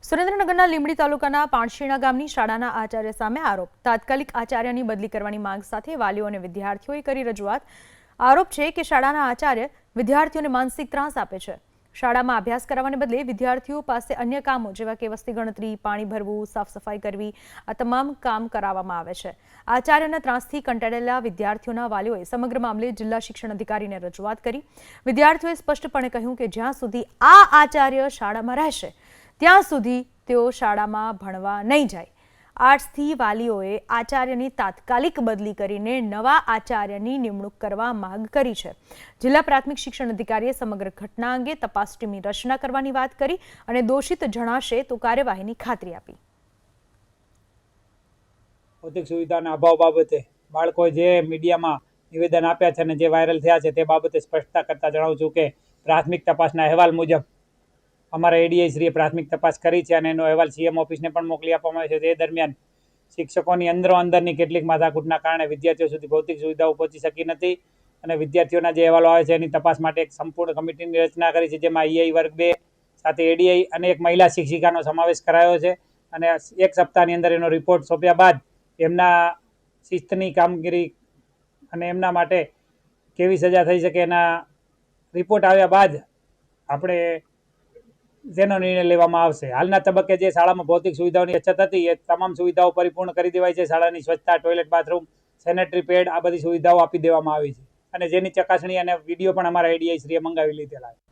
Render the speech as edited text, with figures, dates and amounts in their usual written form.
સુરેન્દ્રનગરના લીંબડી તાલુકાના પાણશીણા ગામની શાળાના આચાર્ય સામે આરોપ તાત્કાલિક આચાર્યની બદલી કરવાની માંગ સાથે વાલીઓ અને વિદ્યાર્થીઓએ કરી રજૂઆત। આરોપ છે કે શાળાના આચાર્ય વિદ્યાર્થીઓને માનસિક ત્રાસ આપે છે। શાળામાં અભ્યાસ કરાવવાને બદલે વિદ્યાર્થીઓ પાસે અન્ય કામો જેવા કે વસ્તી ગણતરી, પાણી ભરવું, સાફ સફાઈ કરવી આ તમામ કામ કરાવવામાં આવે છે। આચાર્યના ત્રાસથી કંટાળેલા વિદ્યાર્થીઓના વાલીઓએ સમગ્ર મામલે જિલ્લા શિક્ષણ અધિકારીને રજૂઆત કરી। વિદ્યાર્થીઓએ સ્પષ્ટપણે કહ્યું કે જ્યાં સુધી આ આચાર્ય શાળામાં રહેશે ત્યાં સુધી તેઓ શાળામાં ભણવા નહીં જાય। આર્ટ્સથી વાલીઓએ આચાર્યની તાત્કાલિક બદલી કરીને નવા આચાર્યની નિમણૂક કરવા માંગ કરી છે। જિલ્લા પ્રાથમિક શિક્ષણ અધિકારીએ સમગ્ર ઘટના અંગે તપાસ ટીમની રચના કરવાની વાત કરી અને દોષિત જણાશે તો કાર્યવાહીની ખાતરી આપી। ભૌતિક સુવિધાના અભાવ બાબતે બાળકોએ જે મીડિયામાં નિવેદન આપ્યા છે અને જે વાયરલ થયા છે તે બાબતે સ્પષ્ટતા કરતા જણાવું છું કે પ્રાથમિક તપાસના અહેવાલ મુજબ અમારા એડીઆઈશ્રીએ પ્રાથમિક તપાસ કરી છે અને એનો અહેવાલ સીએમ ઓફિસને પણ મોકલી આપવામાં આવ્યો છે। તે દરમિયાન શિક્ષકોની અંદરની કેટલીક માથાકૂટના કારણે વિદ્યાર્થીઓ સુધી ભૌતિક સુવિધાઓ પહોંચી શકી નથી અને વિદ્યાર્થીઓના જે અહેવાલો આવે છે એની તપાસ માટે એક સંપૂર્ણ કમિટીની રચના કરી છે, જેમાં ઈઆઈ વર્ગ 2 સાથે એડીઆઈ અને એક મહિલા શિક્ષિકાનો સમાવેશ કરાયો છે અને એક સપ્તાહની અંદર એનો રિપોર્ટ સોંપ્યા બાદ એમના શિસ્તની કામગીરી અને એમના માટે કેવી સજા થઈ શકે એના રિપોર્ટ આવ્યા બાદ આપણે જેનો નિર્ણય લેવામાં આવશે। હાલના તબક્કે જે શાળામાં ભૌતિક સુવિધાઓની અછત હતી એ તમામ સુવિધાઓ પરિપૂર્ણ કરી દેવાઈ છે। શાળાની સ્વચ્છતા, ટોયલેટ, બાથરૂમ, સેનેટરી પેડ આ બધી સુવિધાઓ આપી દેવામાં આવી છે અને જેની ચકાસણી અને વિડીયો પણ અમારા એડીઆઈશ્રીએ મંગાવી લીધેલા છે।